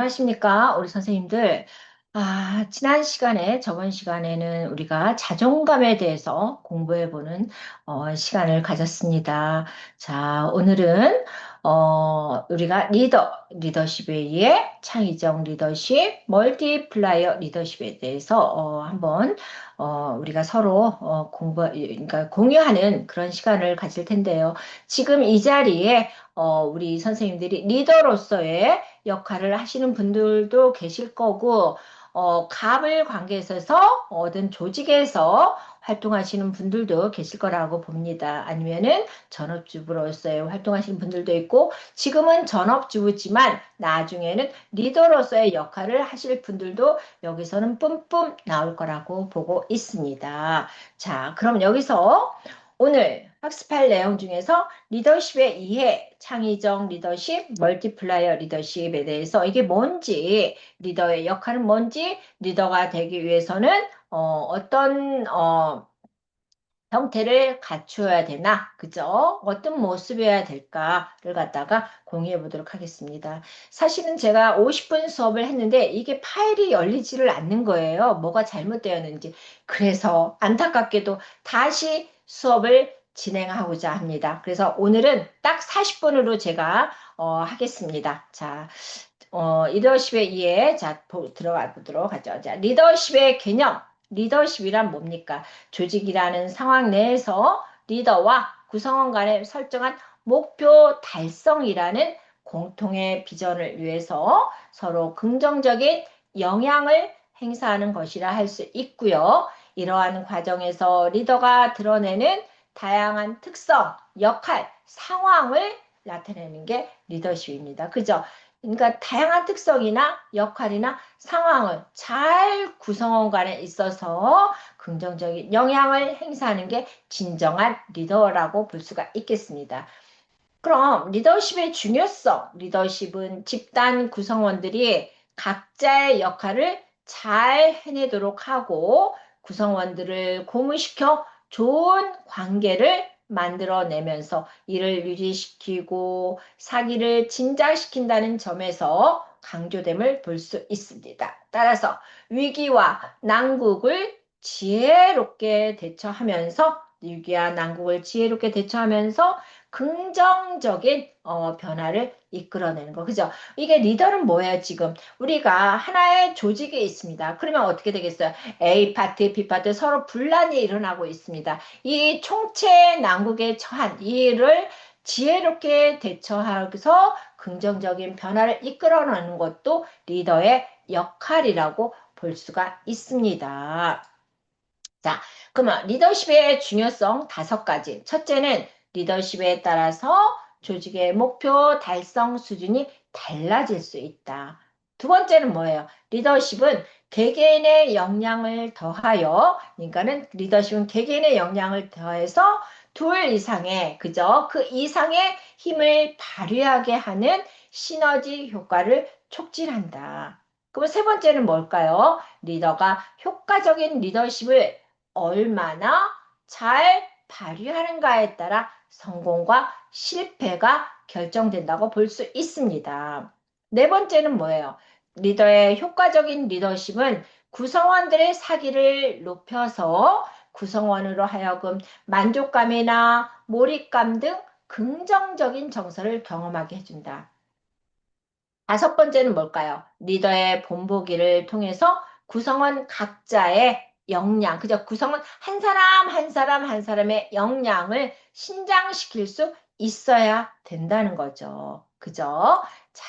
안녕하십니까, 우리 선생님들. 지난 시간에, 저번 시간에는 우리가 자존감에 대해서 공부해보는 시간을 가졌습니다. 자, 오늘은 우리가 리더십에 의해 창의적 리더십, 멀티플라이어 리더십에 대해서 한번 우리가 서로 그러니까 공유하는 그런 시간을 가질 텐데요. 지금 이 자리에 우리 선생님들이 리더로서의 역할을 하시는 분들도 계실 거고, 갑을 관계에서 얻은 조직에서 활동하시는 분들도 계실 거라고 봅니다. 아니면은 전업주부로서의 활동하시는 분들도 있고, 지금은 전업주부지만 나중에는 리더로서의 역할을 하실 분들도 여기서는 뿜뿜 나올 거라고 보고 있습니다. 자, 그럼 여기서 오늘 학습할 내용 중에서 리더십의 이해, 창의적 리더십, 멀티플라이어 리더십에 대해서 이게 뭔지, 리더의 역할은 뭔지, 리더가 되기 위해서는 어떤 형태를 갖추어야 되나, 그죠? 어떤 모습이어야 될까를 갖다가 공유해 보도록 하겠습니다. 사실은 제가 50분 수업을 했는데 이게 파일이 열리지를 않는 거예요. 뭐가 잘못되었는지. 그래서 안타깝게도 다시 수업을 진행하고자 합니다. 그래서 오늘은 딱 40분으로 제가 하겠습니다. 자, 리더십의 이해, 자, 들어가 보도록 하죠. 자, 리더십의 개념. 리더십이란 뭡니까? 조직이라는 상황 내에서 리더와 구성원 간에 설정한 목표 달성이라는 공통의 비전을 위해서 서로 긍정적인 영향을 행사하는 것이라 할 수 있고요. 이러한 과정에서 리더가 드러내는 다양한 특성, 역할, 상황을 나타내는 게 리더십입니다. 그죠? 그러니까 다양한 특성이나 역할이나 상황을 잘 구성원 간에 있어서 긍정적인 영향을 행사하는 게 진정한 리더라고 볼 수가 있겠습니다. 그럼 리더십의 중요성, 리더십은 집단 구성원들이 각자의 역할을 잘 해내도록 하고 구성원들을 고무시켜 좋은 관계를 만들어내면서 이를 유지시키고 사기를 진작시킨다는 점에서 강조됨을 볼 수 있습니다. 따라서 위기와 난국을 지혜롭게 대처하면서 위기와 난국을 지혜롭게 대처하면서 긍정적인 변화를 이끌어내는 거. 그죠? 이게 리더는 뭐예요, 지금? 우리가 하나의 조직이 있습니다. 그러면 어떻게 되겠어요? A 파트, B 파트 서로 분란이 일어나고 있습니다. 이 총체난국에 처한 이 일을 지혜롭게 대처하면서 긍정적인 변화를 이끌어내는 것도 리더의 역할이라고 볼 수가 있습니다. 자, 그러면 리더십의 중요성 5가지. 첫째는 리더십에 따라서 조직의 목표 달성 수준이 달라질 수 있다. 두 번째는 뭐예요? 리더십은 개개인의 역량을 더하여, 그러니까는 리더십은 개개인의 역량을 더해서 둘 이상의, 그죠? 그 이상의 힘을 발휘하게 하는 시너지 효과를 촉진한다. 그럼 세 번째는 뭘까요? 리더가 효과적인 리더십을 얼마나 잘 발휘하는가에 따라 성공과 실패가 결정된다고 볼 수 있습니다. 네 번째는 뭐예요? 리더의 효과적인 리더십은 구성원들의 사기를 높여서 구성원으로 하여금 만족감이나 몰입감 등 긍정적인 정서를 경험하게 해준다. 다섯 번째는 뭘까요? 리더의 본보기를 통해서 구성원 각자의 역량, 그죠? 구성원 한 사람 한 사람 한 사람의 역량을 신장시킬 수 있어야 된다는 거죠. 그죠? 자,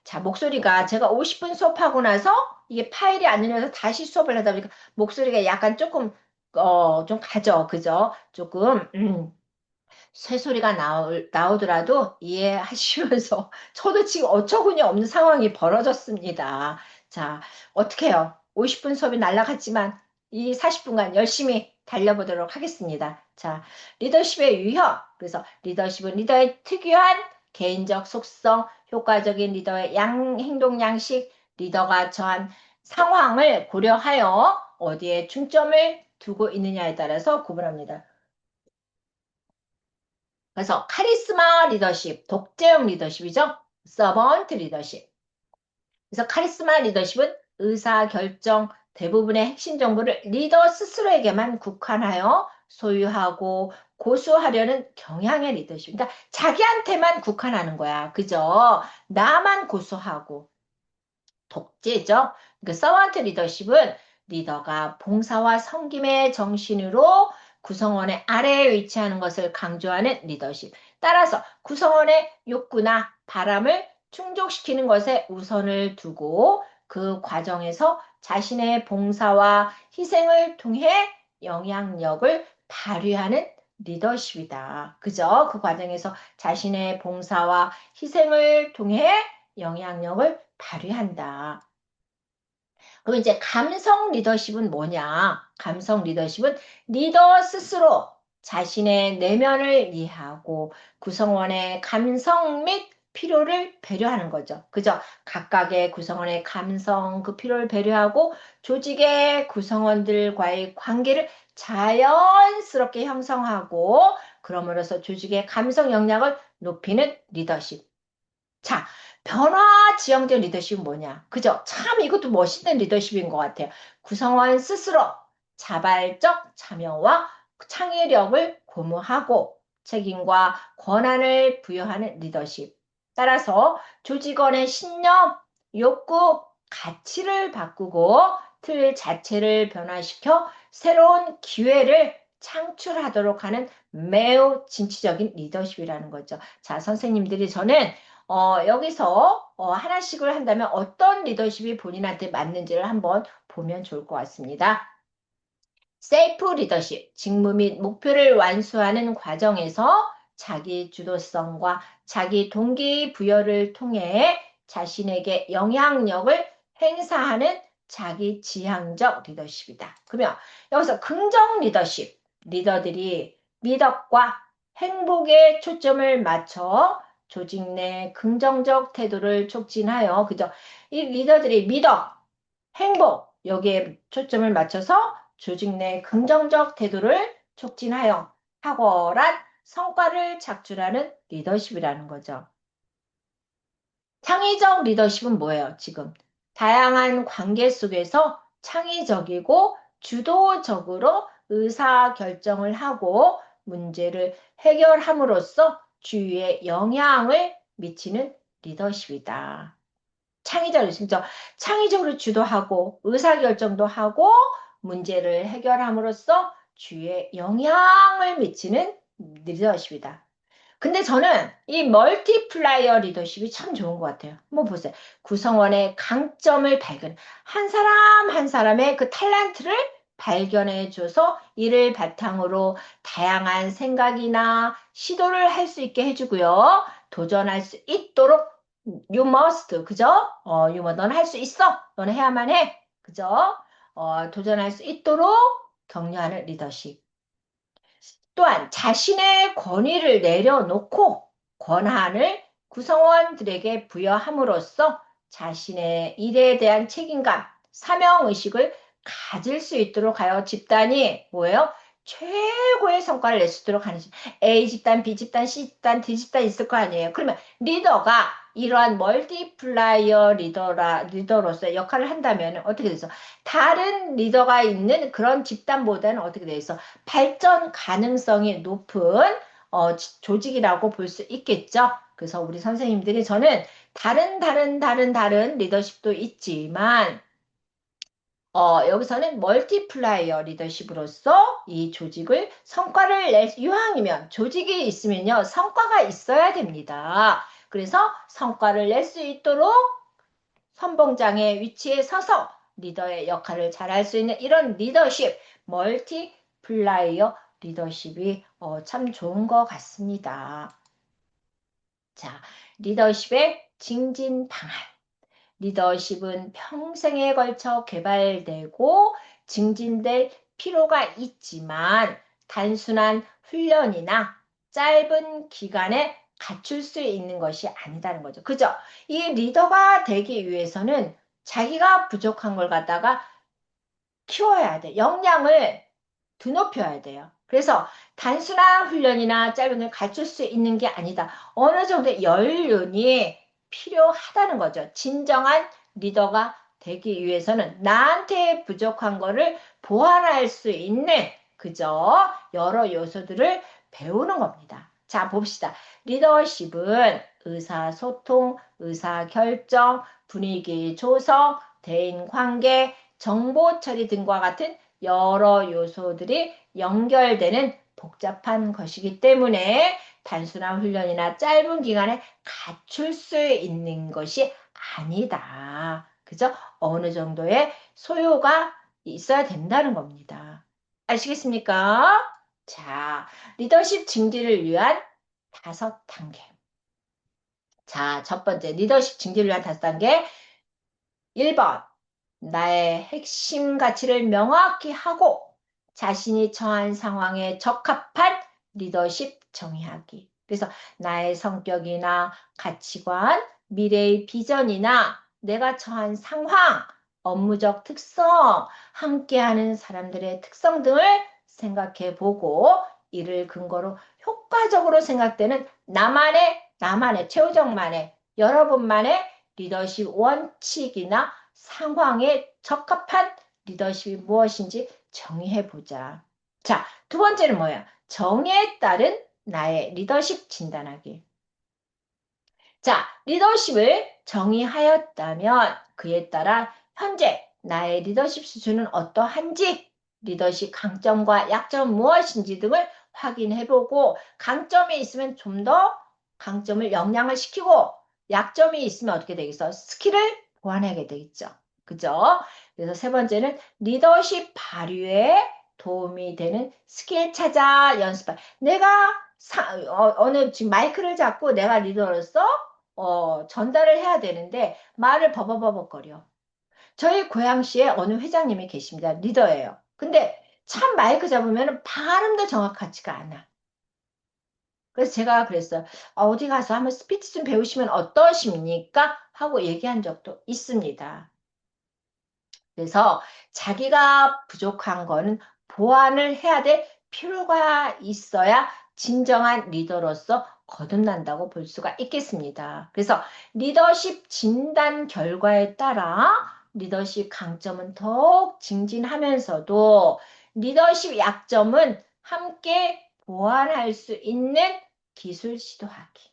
자, 목소리가 제가 50분 수업하고 나서 이게 파일이 안 열려서 다시 수업을 하다 보니까 목소리가 약간 조금, 좀 가죠. 그죠? 조금, 새소리가 나오더라도 이해하시면서 저도 지금 어처구니 없는 상황이 벌어졌습니다. 자, 어떻게 해요? 50분 수업이 날라갔지만 이 40분간 열심히 달려보도록 하겠습니다. 자, 리더십의 유형. 그래서 리더십은 리더의 특유한 개인적 속성, 효과적인 리더의 행동 양식, 리더가 처한 상황을 고려하여 어디에 중점을 두고 있느냐에 따라서 구분합니다. 그래서 카리스마 리더십, 독재형 리더십이죠. 서번트 리더십. 그래서 카리스마 리더십은 의사결정 대부분의 핵심 정보를 리더 스스로에게만 국한하여 소유하고 고수하려는 경향의 리더십. 그러니까 자기한테만 국한하는 거야. 그죠? 나만 고수하고. 독재죠. 그 서번트 리더십은 리더가 봉사와 섬김의 정신으로 구성원의 아래에 위치하는 것을 강조하는 리더십. 따라서 구성원의 욕구나 바람을 충족시키는 것에 우선을 두고 그 과정에서 자신의 봉사와 희생을 통해 영향력을 발휘하는 리더십이다. 그죠? 그 과정에서 자신의 봉사와 희생을 통해 영향력을 발휘한다. 그럼 이제 감성 리더십은 뭐냐? 감성 리더십은 리더 스스로 자신의 내면을 이해하고 구성원의 감성 및 필요를 배려하는 거죠. 그죠? 각각의 구성원의 감성, 그 필요를 배려하고 조직의 구성원들과의 관계를 자연스럽게 형성하고 그럼으로써 조직의 감성 역량을 높이는 리더십. 자, 변화 지향적 리더십은 뭐냐? 그죠? 참 이것도 멋있는 리더십인 것 같아요. 구성원 스스로 자발적 참여와 창의력을 고무하고 책임과 권한을 부여하는 리더십. 따라서 조직원의 신념, 욕구, 가치를 바꾸고 틀 자체를 변화시켜 새로운 기회를 창출하도록 하는 매우 진취적인 리더십이라는 거죠. 자, 선생님들이 저는 여기서 하나씩을 한다면 어떤 리더십이 본인한테 맞는지를 한번 보면 좋을 것 같습니다. 셀프 리더십, 직무 및 목표를 완수하는 과정에서 자기 주도성과 자기 동기부여를 통해 자신에게 영향력을 행사하는 자기 지향적 리더십이다. 그러면 여기서 긍정 리더십, 리더들이 미덕과 행복에 초점을 맞춰 조직 내 긍정적 태도를 촉진하여, 그죠? 이 리더들이 미덕, 행복, 여기에 초점을 맞춰서 조직 내 긍정적 태도를 촉진하여 탁월한 성과를 작출하는 리더십이라는 거죠. 창의적 리더십은 뭐예요, 지금? 다양한 관계 속에서 창의적이고 주도적으로 의사결정을 하고 문제를 해결함으로써 주위에 영향을 미치는 리더십이다. 창의적으로 진짜 창의적으로 주도하고 의사결정도 하고 문제를 해결함으로써 주위에 영향을 미치는 리더십이다. 근데 저는 이 멀티플라이어 리더십이 참 좋은 것 같아요. 한번 보세요. 구성원의 강점을 발견, 한 사람 한 사람의 그 탤런트를 발견해줘서 이를 바탕으로 다양한 생각이나 시도를 할 수 있게 해주고요. 도전할 수 있도록 you must, 그죠? 너는 할 수 있어. 너는 해야만 해. 그죠? 도전할 수 있도록 격려하는 리더십. 또한 자신의 권위를 내려놓고 권한을 구성원들에게 부여함으로써 자신의 일에 대한 책임감, 사명의식을 가질 수 있도록 하여 집단이 뭐예요? 최고의 성과를 낼 수 있도록 하는 A 집단, B 집단, C 집단, D 집단 있을 거 아니에요. 그러면 리더가 이러한 멀티플라이어 리더로서의 역할을 한다면 어떻게 돼서 다른 리더가 있는 그런 집단보다는 어떻게 돼서 발전 가능성이 높은 조직이라고 볼 수 있겠죠. 그래서 우리 선생님들이 저는 다른 리더십도 있지만 여기서는 멀티플라이어 리더십으로서 이 조직을 성과를 낼 이왕이면 조직이 있으면요 성과가 있어야 됩니다. 그래서 성과를 낼 수 있도록 선봉장의 위치에 서서 리더의 역할을 잘할 수 있는 이런 리더십, 멀티플라이어 리더십이 참 좋은 것 같습니다. 자, 리더십의 증진 방안. 리더십은 평생에 걸쳐 개발되고 증진될 필요가 있지만 단순한 훈련이나 짧은 기간에 갖출 수 있는 것이 아니다는 거죠. 그죠? 이 리더가 되기 위해서는 자기가 부족한 걸 갖다가 키워야 돼. 역량을 드높여야 돼요. 그래서 단순한 훈련이나 짧은 걸 갖출 수 있는 게 아니다. 어느 정도의 연륜이 필요하다는 거죠. 진정한 리더가 되기 위해서는 나한테 부족한 거를 보완할 수 있는 그저 여러 요소들을 배우는 겁니다. 자, 봅시다. 리더십은 의사소통, 의사결정, 분위기 조성, 대인관계, 정보 처리 등과 같은 여러 요소들이 연결되는 복잡한 것이기 때문에 단순한 훈련이나 짧은 기간에 갖출 수 있는 것이 아니다. 그죠? 어느 정도의 소요가 있어야 된다는 겁니다. 아시겠습니까? 자, 리더십 증진을 위한 5단계. 자, 첫 번째, 리더십 증진을 위한 5단계. 1번, 나의 핵심 가치를 명확히 하고 자신이 처한 상황에 적합한 리더십 정의하기. 그래서 나의 성격이나 가치관, 미래의 비전이나 내가 처한 상황, 업무적 특성, 함께하는 사람들의 특성 등을 생각해 보고 이를 근거로 효과적으로 생각되는 나만의, 최우정만의, 여러분만의 리더십 원칙이나 상황에 적합한 리더십이 무엇인지 정의해 보자. 자, 두 번째는 뭐야? 정의에 따른 나의 리더십 진단하기. 자, 리더십을 정의하였다면 그에 따라 현재 나의 리더십 수준은 어떠한지, 리더십 강점과 약점은 무엇인지 등을 확인해보고 강점이 있으면 좀 더 강점을 영향을 시키고 약점이 있으면 어떻게 되겠어? 스킬을 보완하게 되겠죠. 그죠? 그래서 세 번째는 리더십 발휘에 도움이 되는 스킬 찾아 연습할. 내가 어느 지금 마이크를 잡고 내가 리더로서 전달을 해야 되는데 말을 버벅버벅거려. 저희 고양시에 어느 회장님이 계십니다. 리더예요. 근데 참 마이크 잡으면 발음도 정확하지가 않아. 그래서 제가 그랬어요. 어디 가서 한번 스피치 좀 배우시면 어떠십니까? 하고 얘기한 적도 있습니다. 그래서 자기가 부족한 거는 보완을 해야 될 필요가 있어야 진정한 리더로서 거듭난다고 볼 수가 있겠습니다. 그래서 리더십 진단 결과에 따라 리더십 강점은 더욱 증진하면서도 리더십 약점은 함께 보완할 수 있는 기술 시도하기.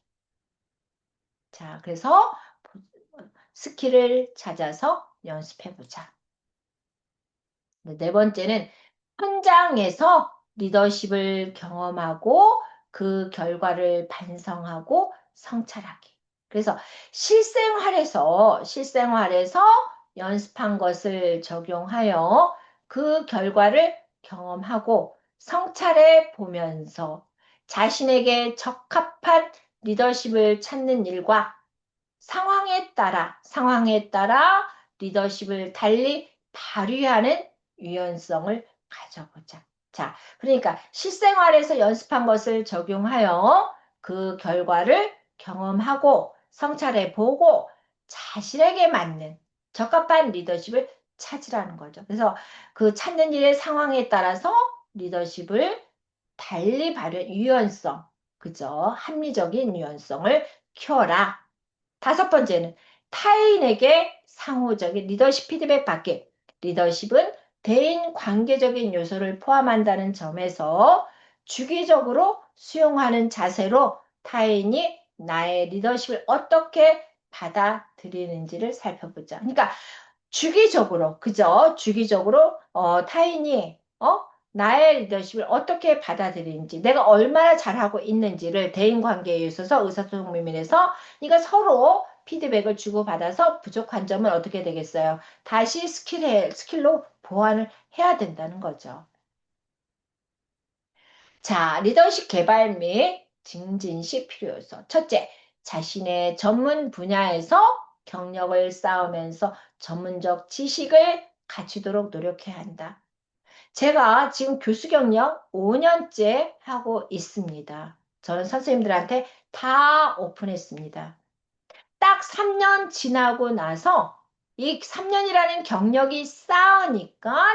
자, 그래서 스킬을 찾아서 연습해보자. 네 번째는 현장에서 리더십을 경험하고 그 결과를 반성하고 성찰하기. 그래서 실생활에서 연습한 것을 적용하여 그 결과를 경험하고 성찰해 보면서 자신에게 적합한 리더십을 찾는 일과 상황에 따라 리더십을 달리 발휘하는 유연성을 가져보자. 자, 그러니까 실생활에서 연습한 것을 적용하여 그 결과를 경험하고 성찰해 보고 자신에게 맞는 적합한 리더십을 찾으라는 거죠. 그래서 그 찾는 일의 상황에 따라서 리더십을 달리 발휘 유연성, 그죠? 합리적인 유연성을 키워라. 5번째는 타인에게 상호적인 리더십 피드백 받기. 리더십은 대인 관계적인 요소를 포함한다는 점에서 주기적으로 수용하는 자세로 타인이 나의 리더십을 어떻게 받아들이는지를 살펴보자. 그러니까 주기적으로, 그죠? 주기적으로 타인이 나의 리더십을 어떻게 받아들이는지, 내가 얼마나 잘하고 있는지를 대인관계에 있어서 의사소통 면에서 이거 서로 피드백을 주고받아서 부족한 점은 어떻게 되겠어요? 다시 스킬로 보완을 해야 된다는 거죠. 자, 리더십 개발 및 증진식 필요 요소. 첫째, 자신의 전문 분야에서 경력을 쌓으면서 전문적 지식을 갖추도록 노력해야 한다. 제가 지금 교수 경력 5년째 하고 있습니다. 저는 선생님들한테 다 오픈했습니다. 딱 3년 지나고 나서 이 3년이라는 경력이 쌓으니까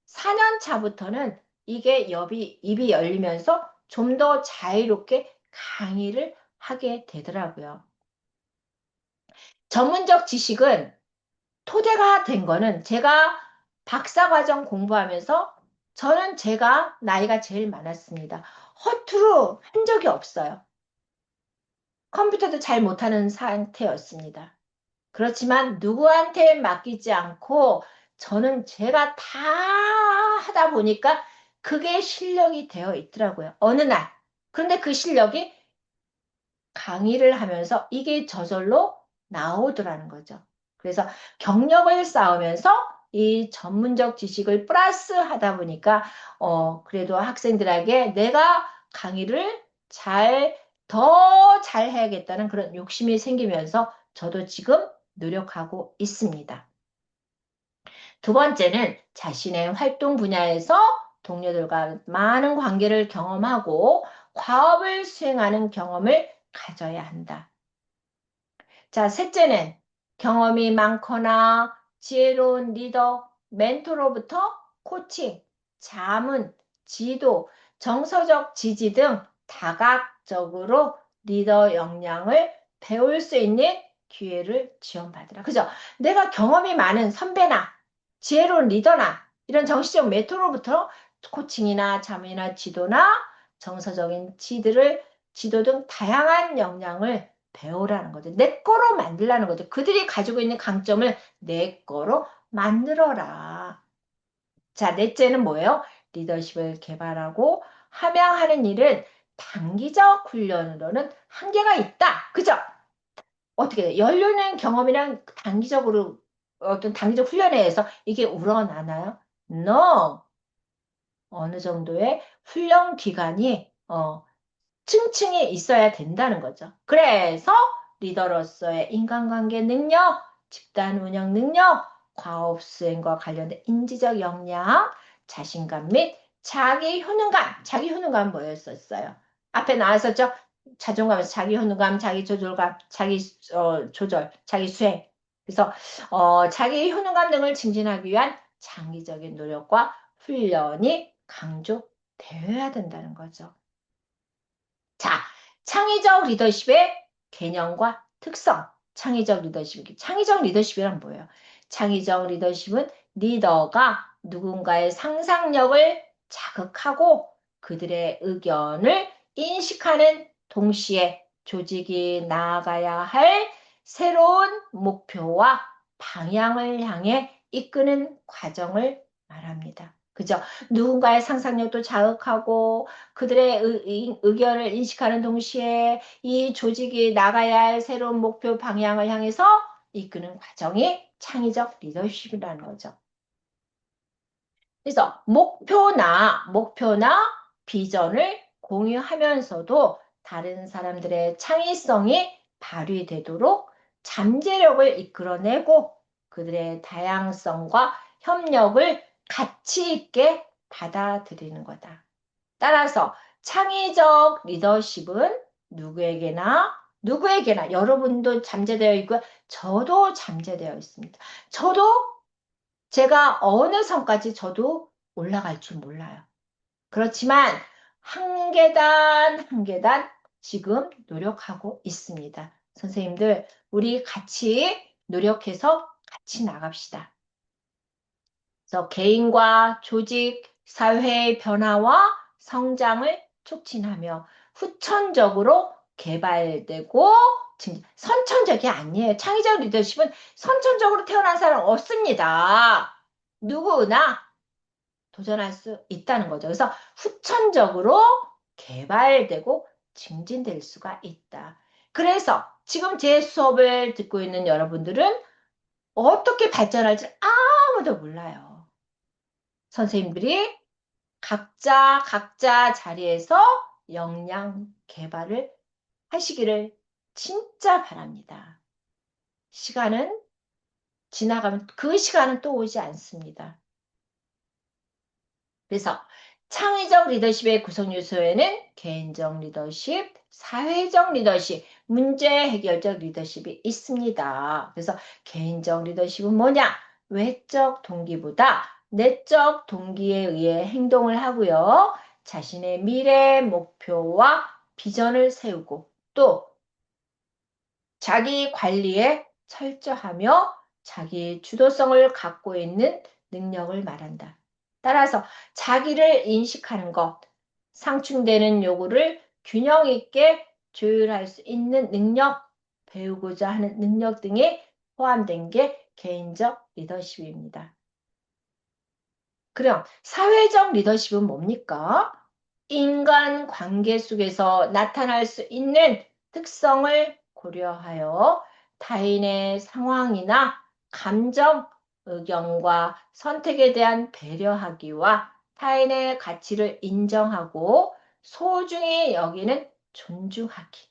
4년 차부터는 이게 입이 열리면서 좀 더 자유롭게 강의를 하게 되더라고요. 전문적 지식은 토대가 된 거는 제가 박사과정 공부하면서 저는 제가 나이가 제일 많았습니다. 허투루 한 적이 없어요. 컴퓨터도 잘 못하는 상태였습니다. 그렇지만 누구한테 맡기지 않고 저는 제가 다 하다 보니까 그게 실력이 되어 있더라고요. 어느 날. 그런데 그 실력이 강의를 하면서 이게 저절로 나오더라는 거죠. 그래서 경력을 쌓으면서 이 전문적 지식을 플러스 하다 보니까 그래도 학생들에게 내가 강의를 더 잘해야겠다는 그런 욕심이 생기면서 저도 지금 노력하고 있습니다. 두 번째는 자신의 활동 분야에서 동료들과 많은 관계를 경험하고 과업을 수행하는 경험을 가져야 한다. 자, 셋째는 경험이 많거나 지혜로운 리더, 멘토로부터 코칭, 자문, 지도, 정서적 지지 등 다각적으로 리더 역량을 배울 수 있는 기회를 지원받으라. 그죠? 내가 경험이 많은 선배나 지혜로운 리더나 이런 정치적 멘토로부터 코칭이나 자문이나 지도나 정서적인 지도 등 다양한 역량을 배우라는 거죠. 내 거로 만들라는 거죠. 그들이 가지고 있는 강점을 내 거로 만들어라. 자, 넷째는 뭐예요? 리더십을 개발하고 함양하는 일은 단기적 훈련으로는 한계가 있다. 그죠? 어떻게 돼? 연륜의 경험이랑 단기적으로 어떤 단기적 훈련에 의해서 이게 우러나나요? No. 어느 정도의 훈련 기간이 층층이 있어야 된다는 거죠. 그래서 리더로서의 인간관계 능력, 집단 운영 능력, 과업 수행과 관련된 인지적 역량, 자신감 및 자기 효능감. 자기 효능감 뭐였었어요? 앞에 나왔었죠? 자존감에서 자기 효능감, 자기 조절감, 자기 조절, 자기 수행. 그래서 자기 효능감 등을 증진하기 위한 장기적인 노력과 훈련이 강조되어야 된다는 거죠. 자, 창의적 리더십의 개념과 특성. 창의적 리더십이란 뭐예요? 창의적 리더십은 리더가 누군가의 상상력을 자극하고 그들의 의견을 인식하는 동시에 조직이 나아가야 할 새로운 목표와 방향을 향해 이끄는 과정을 말합니다. 그죠? 누군가의 상상력도 자극하고 그들의 견을 인식하는 동시에 이 조직이 나가야 할 새로운 목표 방향을 향해서 이끄는 과정이 창의적 리더십이라는 거죠. 그래서 목표나 비전을 공유하면서도 다른 사람들의 창의성이 발휘되도록 잠재력을 이끌어내고 그들의 다양성과 협력을 가치 있게 받아들이는 거다. 따라서 창의적 리더십은 누구에게나 여러분도 잠재되어 있고 저도 잠재되어 있습니다. 저도 제가 어느 선까지 저도 올라갈 줄 몰라요. 그렇지만 한 계단 한 계단 지금 노력하고 있습니다. 선생님들, 우리 같이 노력해서 같이 나갑시다. 그래서 개인과 조직, 사회의 변화와 성장을 촉진하며 후천적으로 개발되고 선천적이 아니에요. 창의적 리더십은 선천적으로 태어난 사람 없습니다. 누구나 도전할 수 있다는 거죠. 그래서 후천적으로 개발되고 증진될 수가 있다. 그래서 지금 제 수업을 듣고 있는 여러분들은 어떻게 발전할지 아무도 몰라요. 선생님들이 각자 자리에서 역량 개발을 하시기를 진짜 바랍니다. 시간은 지나가면 그 시간은 또 오지 않습니다. 그래서 창의적 리더십의 구성 요소에는 개인적 리더십, 사회적 리더십, 문제 해결적 리더십이 있습니다. 그래서 개인적 리더십은 뭐냐? 외적 동기보다 내적 동기에 의해 행동을 하고요. 자신의 미래 목표와 비전을 세우고 또 자기 관리에 철저하며 자기 주도성을 갖고 있는 능력을 말한다. 따라서 자기를 인식하는 것, 상충되는 요구를 균형 있게 조율할 수 있는 능력, 배우고자 하는 능력 등이 포함된 게 개인적 리더십입니다. 그럼 사회적 리더십은 뭡니까? 인간 관계 속에서 나타날 수 있는 특성을 고려하여 타인의 상황이나 감정, 의견과 선택에 대한 배려하기와 타인의 가치를 인정하고 소중히 여기는 존중하기.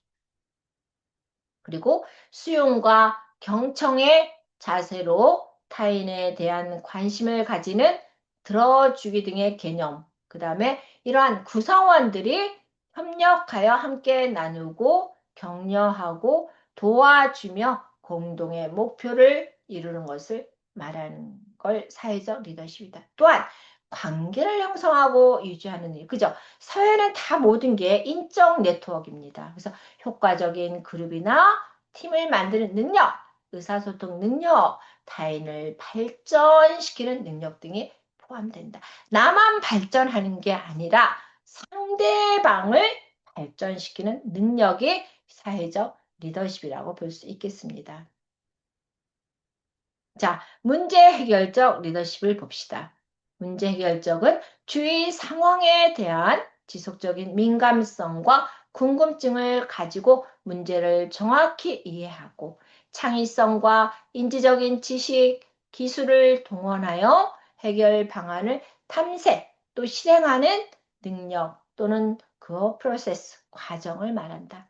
그리고 수용과 경청의 자세로 타인에 대한 관심을 가지는 들어주기 등의 개념. 그 다음에 이러한 구성원들이 협력하여 함께 나누고 격려하고 도와주며 공동의 목표를 이루는 것을 말하는 걸 사회적 리더십이다. 또한 관계를 형성하고 유지하는 일. 그죠? 사회는 다 모든 게 인적 네트워크입니다. 그래서 효과적인 그룹이나 팀을 만드는 능력, 의사소통 능력, 타인을 발전시키는 능력 등이 포함된다. 나만 발전하는 게 아니라 상대방을 발전시키는 능력이 사회적 리더십이라고 볼 수 있겠습니다. 자, 문제 해결적 리더십을 봅시다. 문제 해결적은 주위 상황에 대한 지속적인 민감성과 궁금증을 가지고 문제를 정확히 이해하고 창의성과 인지적인 지식, 기술을 동원하여 해결 방안을 탐색 또 실행하는 능력 또는 그 프로세스, 과정을 말한다.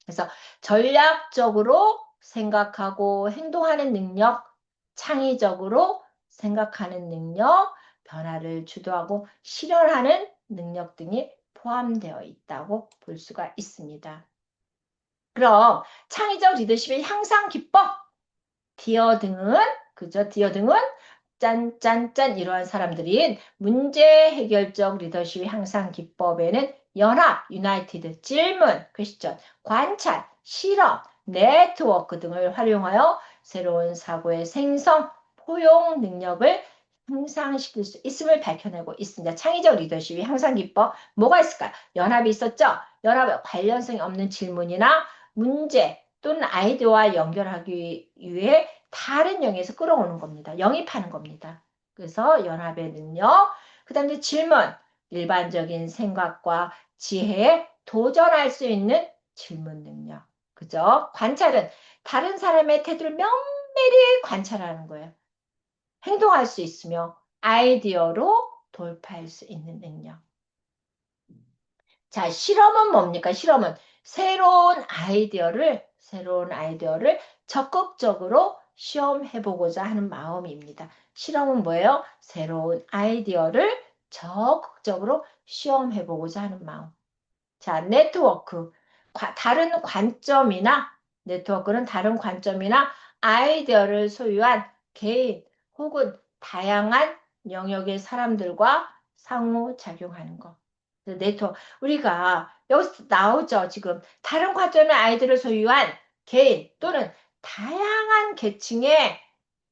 그래서 전략적으로 생각하고 행동하는 능력, 창의적으로 생각하는 능력, 변화를 주도하고 실현하는 능력 등이 포함되어 있다고 볼 수가 있습니다. 그럼 창의적 리더십의 향상 기법, 디어 등은 그죠? 디어 등은 짠짠짠 이러한 사람들인 문제 해결적 리더십의 향상 기법에는 연합, 유나이티드, 질문, 퀘스천, 관찰, 실험, 네트워크 등을 활용하여 새로운 사고의 생성, 포용 능력을 향상시킬 수 있음을 밝혀내고 있습니다. 창의적 리더십의 향상 기법 뭐가 있을까요? 연합이 있었죠? 연합에 관련성이 없는 질문이나 문제 또는 아이디어와 연결하기 위해 다른 영역에서 끌어오는 겁니다. 영입하는 겁니다. 그래서 연합의 능력, 그 다음에 질문, 일반적인 생각과 지혜에 도전할 수 있는 질문 능력. 그죠? 관찰은 다른 사람의 태도를 면밀히 관찰하는 거예요. 행동할 수 있으며 아이디어로 돌파할 수 있는 능력. 자, 실험은 뭡니까? 실험은 새로운 아이디어를 적극적으로 시험해보고자 하는 마음입니다. 실험은 뭐예요? 새로운 아이디어를 적극적으로 시험해보고자 하는 마음. 자, 네트워크는 다른 관점이나 아이디어를 소유한 개인 혹은 다양한 영역의 사람들과 상호작용하는 것. 우리가 여기서 나오죠. 지금 다른 관점의 아이들을 소유한 개인 또는 다양한 계층의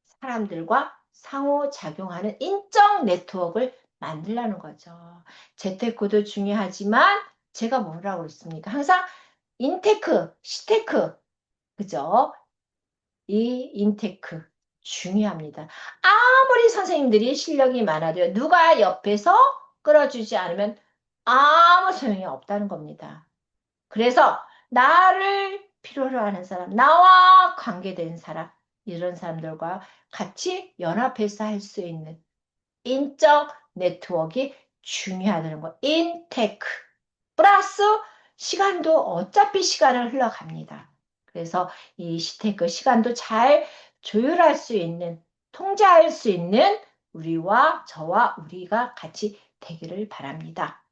사람들과 상호작용하는 인적 네트워크를 만들라는 거죠. 재테크도 중요하지만 제가 뭐라고 했습니까? 항상 인테크, 시테크, 그죠? 이 인테크 중요합니다. 아무리 선생님들이 실력이 많아도 누가 옆에서 끌어주지 않으면 아무 소용이 없다는 겁니다. 그래서 나를 필요로 하는 사람, 나와 관계된 사람, 이런 사람들과 같이 연합해서 할 수 있는 인적 네트워크가 중요하다는 거. 인테크. 플러스 시간도 어차피 시간을 흘러갑니다. 그래서 이 시테크 시간도 잘 조율할 수 있는, 통제할 수 있는 저와 우리가 같이 되기를 바랍니다.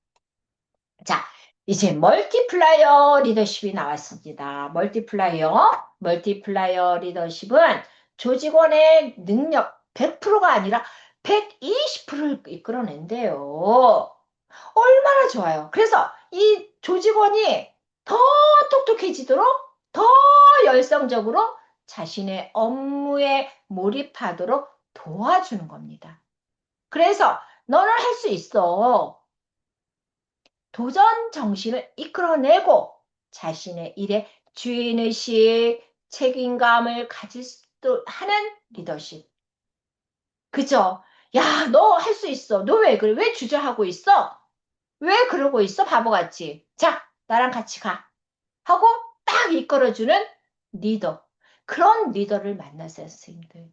자, 이제 멀티플라이어 리더십이 나왔습니다. 멀티플라이어 리더십은 조직원의 능력 100%가 아니라 120%를 이끌어낸대요. 얼마나 좋아요. 그래서 이 조직원이 더 똑똑해지도록 더 열성적으로 자신의 업무에 몰입하도록 도와주는 겁니다. 그래서 너는 할 수 있어. 도전 정신을 이끌어내고 자신의 일에 주인의식, 책임감을 가질 수도 하는 리더십. 그죠? 야, 너 할 수 있어. 너 왜 그래? 왜 주저하고 있어? 왜 그러고 있어? 바보같이. 자, 나랑 같이 가. 하고 딱 이끌어주는 리더. 그런 리더를 만나세요, 선생님들.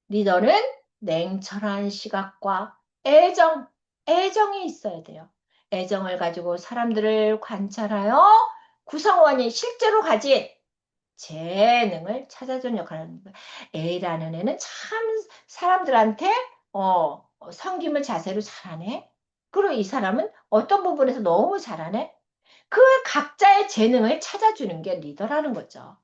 리더는 냉철한 시각과 애정이 있어야 돼요. 애정을 가지고 사람들을 관찰하여 구성원이 실제로 가진 재능을 찾아주는 역할을 하는 거예요. A라는 애는 참 사람들한테 섬김을 자세로 잘하네. 그리고 이 사람은 어떤 부분에서 너무 잘하네. 그 각자의 재능을 찾아주는 게 리더라는 거죠.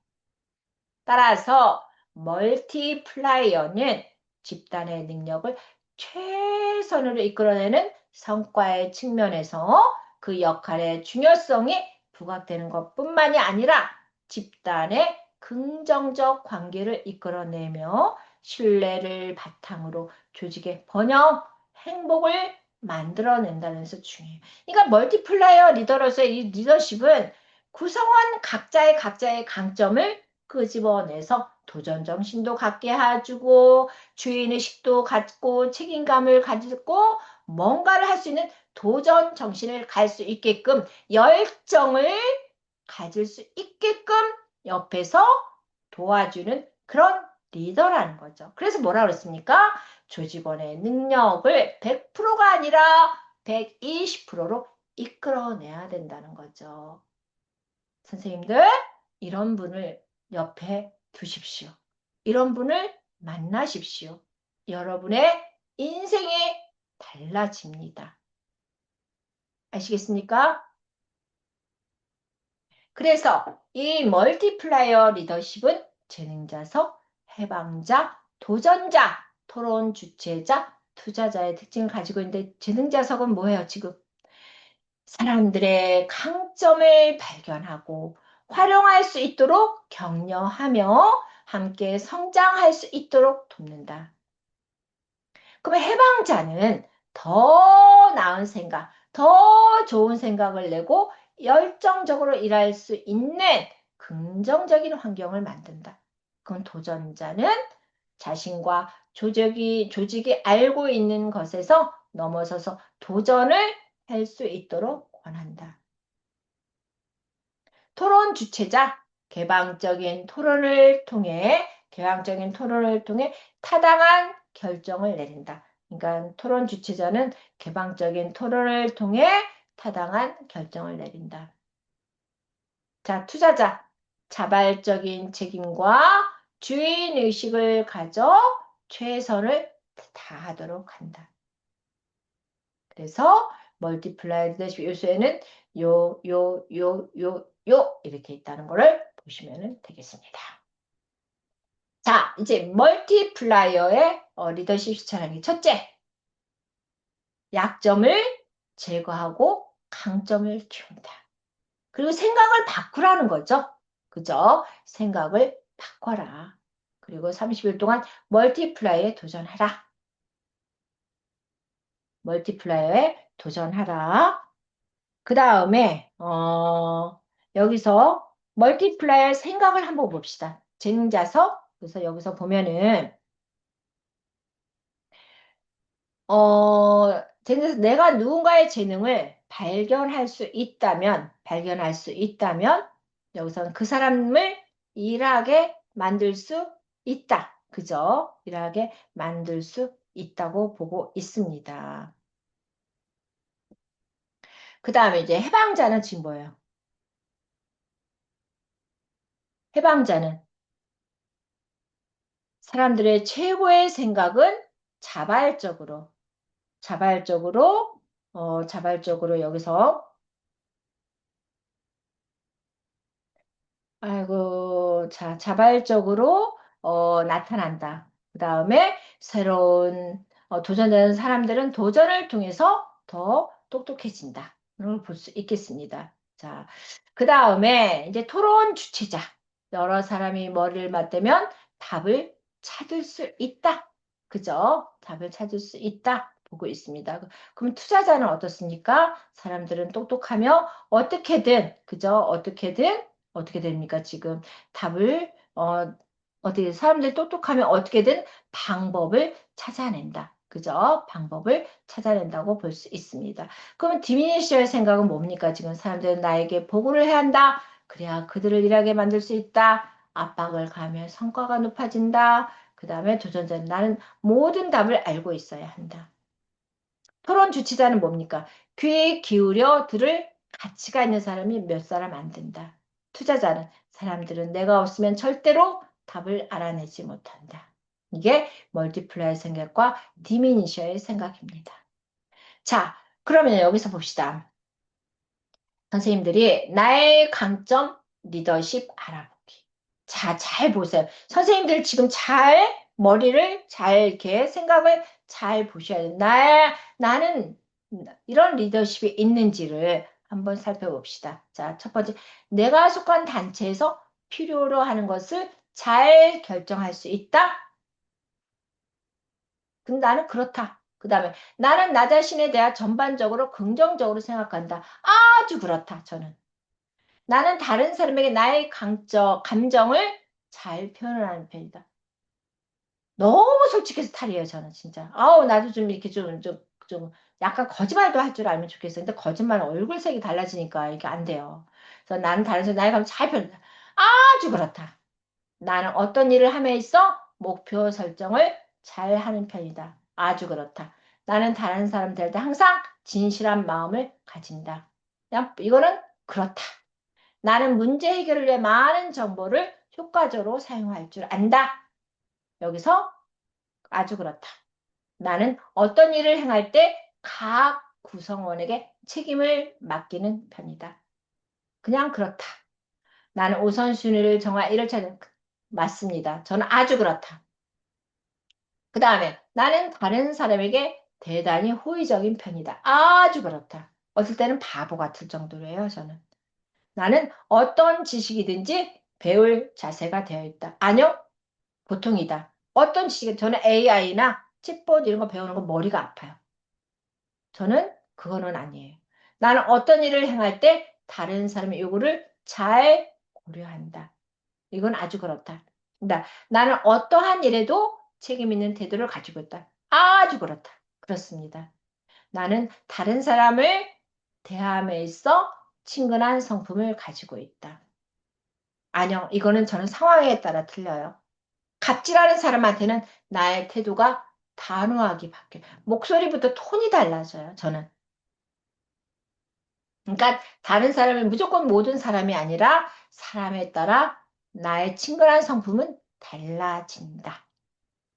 따라서 멀티플라이어는 집단의 능력을 최선으로 이끌어내는 성과의 측면에서 그 역할의 중요성이 부각되는 것뿐만이 아니라 집단의 긍정적 관계를 이끌어내며 신뢰를 바탕으로 조직의 번영, 행복을 만들어낸다는 것이 중요해요. 그러니까 멀티플라이어 리더로서의 이 리더십은 구성원 각자의 강점을 끄집어내서 도전 정신도 갖게 해주고 주인의식도 갖고 책임감을 가지고 뭔가를 할 수 있는 도전 정신을 갈 수 있게끔 열정을 가질 수 있게끔 옆에서 도와주는 그런 리더라는 거죠. 그래서 뭐라 그랬습니까? 조직원의 능력을 100%가 아니라 120%로 이끌어내야 된다는 거죠. 선생님들, 이런 분을 옆에 두십시오. 이런 분을 만나십시오. 여러분의 인생이 달라집니다. 아시겠습니까? 그래서 이 멀티플라이어 리더십은 재능자석, 해방자, 도전자, 토론 주체자, 투자자의 특징을 가지고 있는데 재능자석은 뭐예요, 지금? 사람들의 강점을 발견하고 활용할 수 있도록 격려하며 함께 성장할 수 있도록 돕는다. 그럼 해방자는 더 나은 생각, 더 좋은 생각을 내고 열정적으로 일할 수 있는 긍정적인 환경을 만든다. 그럼 도전자는 자신과 조직이 알고 있는 것에서 넘어서서 도전을 할 수 있도록 권한다. 토론 주체자, 개방적인 토론을 통해 타당한 결정을 내린다. 그러니까 토론 주체자는 개방적인 토론을 통해 타당한 결정을 내린다. 자, 투자자, 자발적인 책임과 주인의식을 가져 최선을 다하도록 한다. 그래서 멀티플라이 리더십 요소에는 이렇게 있다는 것을 보시면 되겠습니다. 자, 이제 멀티플라이어의 리더십 실천하기. 첫째, 약점을 제거하고 강점을 키운다. 그리고 생각을 바꾸라는 거죠. 그죠? 생각을 바꿔라. 그리고 30일 동안 멀티플라이어에 도전하라. 멀티플라이어에 도전하라. 그 다음에 여기서 멀티플라이어 생각을 한번 봅시다. 재능자석. 그래서 여기서 보면은 재능자석 내가 누군가의 재능을 발견할 수 있다면 여기서는 그 사람을 일하게 만들 수 있다. 그죠? 일하게 만들 수 있다고 보고 있습니다. 그 다음에 이제 해방자는 지금 뭐예요? 해방자는 사람들의 최고의 생각은 자발적으로, 자발적으로, 자발적으로 여기서, 아이고, 자, 자발적으로, 나타난다. 그 다음에 새로운, 도전하는 사람들은 도전을 통해서 더 똑똑해진다. 를 볼 수 있겠습니다. 자, 그 다음에 이제 토론 주체자. 여러 사람이 머리를 맞대면 답을 찾을 수 있다. 그죠? 답을 찾을 수 있다. 보고 있습니다. 그럼 투자자는 어떻습니까? 사람들은 똑똑하며 어떻게든, 그죠? 어떻게 됩니까? 지금 답을, 어떻게, 사람들이 똑똑하면 어떻게든 방법을 찾아낸다. 그죠? 방법을 찾아낸다고 볼 수 있습니다. 그럼 디미니셔의 생각은 뭡니까? 지금 사람들은 나에게 보고를 해야 한다. 그래야 그들을 일하게 만들 수 있다. 압박을 가하면 성과가 높아진다. 그 다음에 도전자는 나는 모든 답을 알고 있어야 한다. 토론 주치자는 뭡니까? 귀 기울여 들을 가치가 있는 사람이 몇 사람 안 된다. 투자자는 사람들은 내가 없으면 절대로 답을 알아내지 못한다. 이게 멀티플라이 생각과 디미니셔의 생각입니다. 자, 그러면 여기서 봅시다. 선생님들이 나의 강점 리더십 알아보기. 자, 잘 보세요. 선생님들 지금 잘 머리를 잘 이렇게 생각을 잘 보셔야 돼요. 나는 이런 리더십이 있는지를 한번 살펴봅시다. 자, 첫 번째, 내가 속한 단체에서 필요로 하는 것을 잘 결정할 수 있다. 근데 나는 그렇다. 그 다음에 나는 나 자신에 대해 전반적으로 긍정적으로 생각한다. 아주 그렇다. 저는. 나는 다른 사람에게 나의 감정을 잘 표현하는 편이다. 너무 솔직해서 탈이에요, 저는 진짜. 아우, 나도 좀 이렇게 좀 약간 거짓말도 할 줄 알면 좋겠어요. 근데 거짓말은 얼굴색이 달라지니까 이게 안 돼요. 그래서 나는 다른 사람 나의 감정 잘 표현한다. 아주 그렇다. 나는 어떤 일을 함에 있어 목표 설정을 잘 하는 편이다. 아주 그렇다. 나는 다른 사람들한테 항상 진실한 마음을 가진다. 그냥 이거는 그렇다. 나는 문제 해결을 위해 많은 정보를 효과적으로 사용할 줄 안다. 여기서 아주 그렇다. 나는 어떤 일을 행할 때 각 구성원에게 책임을 맡기는 편이다. 그냥 그렇다. 나는 우선순위를 정할 일을 찾는 맞습니다. 저는 아주 그렇다. 그 다음에 나는 다른 사람에게 대단히 호의적인 편이다. 아주 그렇다. 어떨 때는 바보 같을 정도로요, 저는. 나는 어떤 지식이든지 배울 자세가 되어 있다. 아니요, 보통이다. 어떤 지식, 저는 AI나 챗봇 이런 거 배우는 거 머리가 아파요. 저는 그거는 아니에요. 나는 어떤 일을 행할 때 다른 사람의 요구를 잘 고려한다. 이건 아주 그렇다. 나는 어떠한 일에도 책임 있는 태도를 가지고 있다. 아주 그렇다. 그렇습니다. 나는 다른 사람을 대함에 있어 친근한 성품을 가지고 있다. 아니요, 이거는 저는 상황에 따라 틀려요. 갑질하는 사람한테는 나의 태도가 단호하게 바뀌어요. 목소리부터 톤이 달라져요, 저는. 그러니까 다른 사람이 무조건 모든 사람이 아니라 사람에 따라 나의 친근한 성품은 달라진다.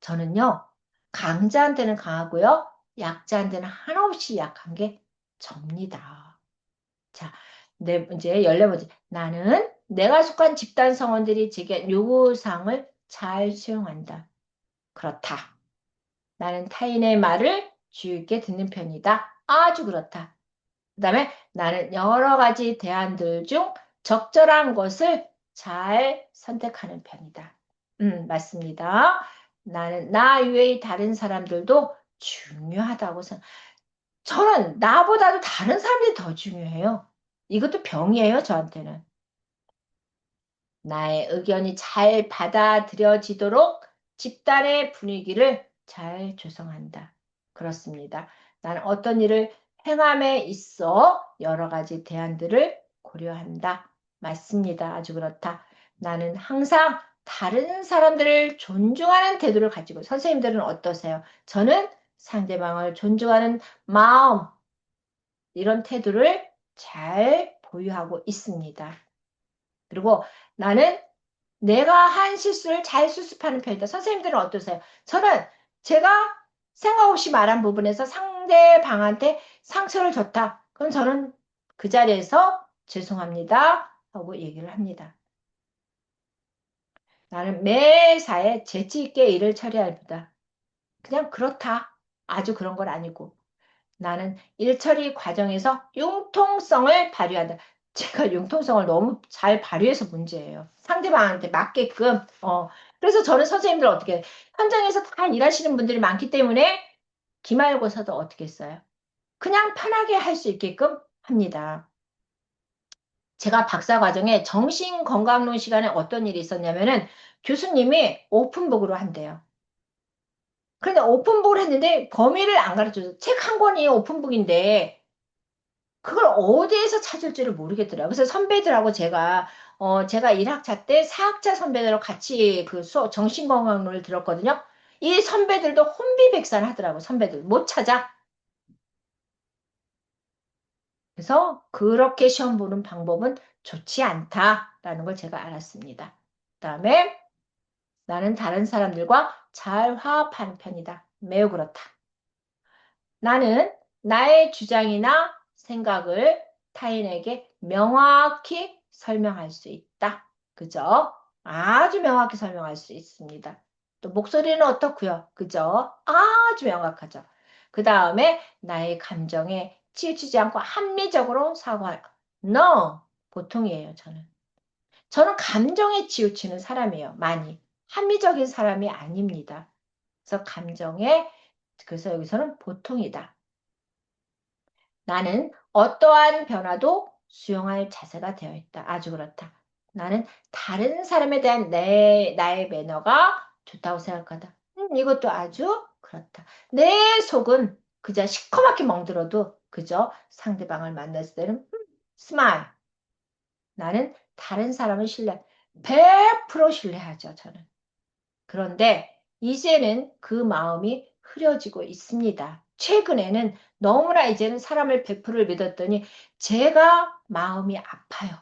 저는요, 강자한테는 강하고요, 약자한테는 한없이 약한 게 접니다. 자, 이제 14번째. 나는 내가 속한 집단 성원들이 제게 요구사항을 잘 수용한다. 그렇다. 나는 타인의 말을 주의 깊게 듣는 편이다. 아주 그렇다. 그 다음에 나는 여러 가지 대안들 중 적절한 것을 잘 선택하는 편이다. 맞습니다. 나는 나 외의 다른 사람들도 중요하다고 생각. 저는 나보다도 다른 사람들이 더 중요해요. 이것도 병이에요, 저한테는. 나의 의견이 잘 받아들여지도록 집단의 분위기를 잘 조성한다. 그렇습니다. 나는 어떤 일을 행함에 있어 여러 가지 대안들을 고려한다. 맞습니다. 아주 그렇다. 나는 항상 다른 사람들을 존중하는 태도를 가지고 선생님들은 어떠세요? 저는 상대방을 존중하는 마음, 이런 태도를 잘 보유하고 있습니다. 그리고 나는 내가 한 실수를 잘 수습하는 편이다. 선생님들은 어떠세요? 저는 제가 생각 없이 말한 부분에서 상대방한테 상처를 줬다. 그럼 저는 그 자리에서 죄송합니다 하고 얘기를 합니다. 나는 매사에 재치 있게 일을 처리합니다. 그냥 그렇다. 아주 그런 건 아니고. 나는 일 처리 과정에서 융통성을 발휘한다. 제가 융통성을 너무 잘 발휘해서 문제예요. 상대방한테 맞게끔. 그래서 저는 선생님들 어떻게, 현장에서 다 일하시는 분들이 많기 때문에 기말고사도 어떻게 했어요? 그냥 편하게 할 수 있게끔 합니다. 제가 박사과정에 정신건강론 시간에 어떤 일이 있었냐면은 교수님이 오픈북으로 한대요. 그런데 오픈북을 했는데 범위를 안 가르쳐줘서 책 한 권이 오픈북인데 그걸 어디에서 찾을지를 모르겠더라고요. 그래서 선배들하고 제가 1학차 때 4학차 선배들하고 같이 그 수업, 정신건강론을 들었거든요. 이 선배들도 혼비백산하더라고, 선배들. 못 찾아. 그래서 그렇게 시험 보는 방법은 좋지 않다라는 걸 제가 알았습니다. 그다음에 나는 다른 사람들과 잘 화합하는 편이다. 매우 그렇다. 나는 나의 주장이나 생각을 타인에게 명확히 설명할 수 있다. 그죠? 아주 명확히 설명할 수 있습니다. 또 목소리는 어떻고요? 그죠? 아주 명확하죠. 그 다음에 나의 감정에 치우치지 않고 합리적으로 사과할. No! 보통이에요, 저는. 저는 감정에 치우치는 사람이에요, 많이. 합리적인 사람이 아닙니다. 그래서 여기서는 보통이다. 나는 어떠한 변화도 수용할 자세가 되어 있다. 아주 그렇다. 나는 다른 사람에 대한 나의 매너가 좋다고 생각한다. 이것도 아주 그렇다. 내 속은 그저 시커멓게 멍들어도 그저 상대방을 만났을 때는 스마일. 나는 다른 사람을 100% 신뢰하죠, 저는. 그런데 이제는 그 마음이 흐려지고 있습니다. 최근에는 너무나 이제는 사람을 100%를 믿었더니 제가 마음이 아파요.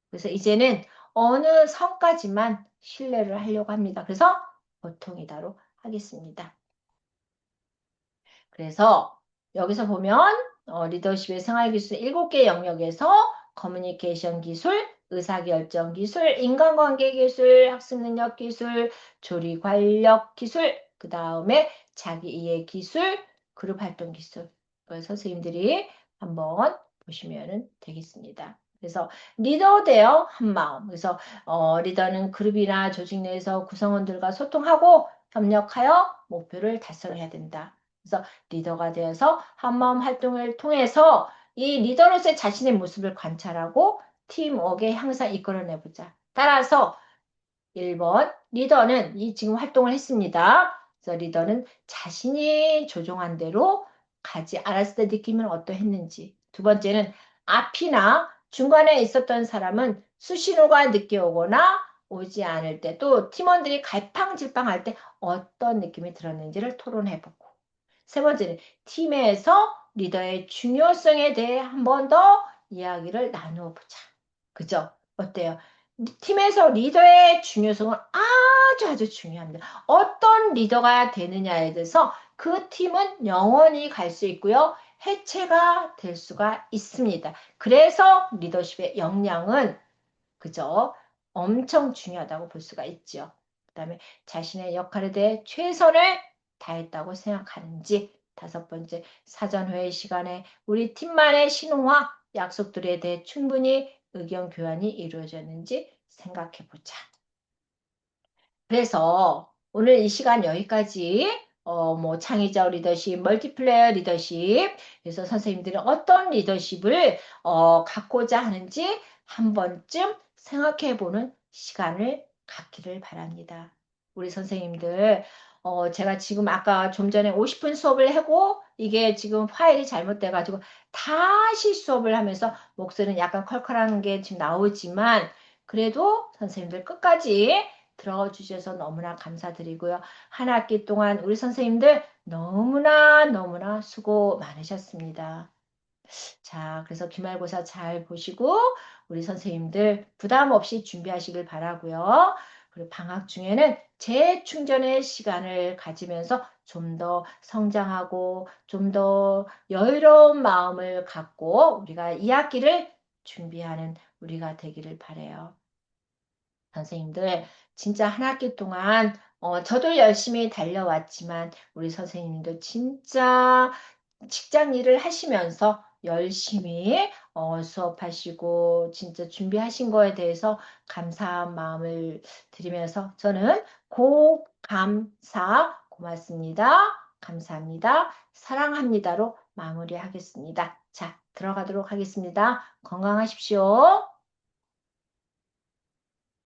그래서 이제는 어느 선까지만 신뢰를 하려고 합니다. 그래서 보통이다로 하겠습니다. 그래서 여기서 보면 리더십의 생활기술 7개 영역에서 커뮤니케이션 기술, 의사결정 기술, 인간관계 기술, 학습능력 기술, 조리 관력 기술, 그 다음에 자기이해 기술, 그룹활동 기술. 그래서 선생님들이 한번 보시면 되겠습니다. 그래서 리더 되어 한마음. 그래서 리더는 그룹이나 조직 내에서 구성원들과 소통하고 협력하여 목표를 달성해야 된다. 그래서 리더가 되어서 한마음 활동을 통해서 이 리더로서의 자신의 모습을 관찰하고 팀워크에 항상 이끌어내보자. 따라서 1번 리더는 이 지금 활동을 했습니다. 그래서 리더는 자신이 조종한 대로 가지 않았을 때 느낌은 어떠했는지. 두 번째는 앞이나 중간에 있었던 사람은 수신호가 늦게 오거나 오지 않을 때 또 팀원들이 갈팡질팡할 때 어떤 느낌이 들었는지를 토론해보고. 세 번째는 팀에서 리더의 중요성에 대해 한 번 더 이야기를 나누어 보자. 그죠? 어때요? 팀에서 리더의 중요성은 아주 아주 중요합니다. 어떤 리더가 되느냐에 대해서 그 팀은 영원히 갈 수 있고요. 해체가 될 수가 있습니다. 그래서 리더십의 역량은 그죠? 엄청 중요하다고 볼 수가 있죠. 그다음에 자신의 역할에 대해 최선을 다했다고 생각하는지. 다섯 번째, 사전회의 시간에 우리 팀만의 신호와 약속들에 대해 충분히 의견 교환이 이루어졌는지 생각해 보자. 그래서 오늘 이 시간 여기까지 뭐 창의적 리더십, 멀티플레이어 리더십. 그래서 선생님들은 어떤 리더십을 갖고자 하는지 한 번쯤 생각해 보는 시간을 갖기를 바랍니다. 우리 선생님들 제가 지금 아까 좀 전에 50분 수업을 하고 이게 지금 파일이 잘못돼 가지고 다시 수업을 하면서 목소리는 약간 컬컬한 게 지금 나오지만 그래도 선생님들 끝까지 들어주셔서 너무나 감사드리고요. 한 학기 동안 우리 선생님들 너무나 너무나 수고 많으셨습니다. 자, 그래서 기말고사 잘 보시고 우리 선생님들 부담 없이 준비하시길 바라고요. 그리고 방학 중에는 재충전의 시간을 가지면서 좀 더 성장하고 좀 더 여유로운 마음을 갖고 우리가 2학기를 준비하는 우리가 되기를 바래요. 선생님들 진짜 한 학기 동안 저도 열심히 달려왔지만 우리 선생님도 진짜 직장 일을 하시면서 열심히 수업하시고 진짜 준비하신 거에 대해서 감사한 마음을 드리면서 저는 고감사 고맙습니다. 감사합니다. 사랑합니다로 마무리하겠습니다. 자, 들어가도록 하겠습니다. 건강하십시오.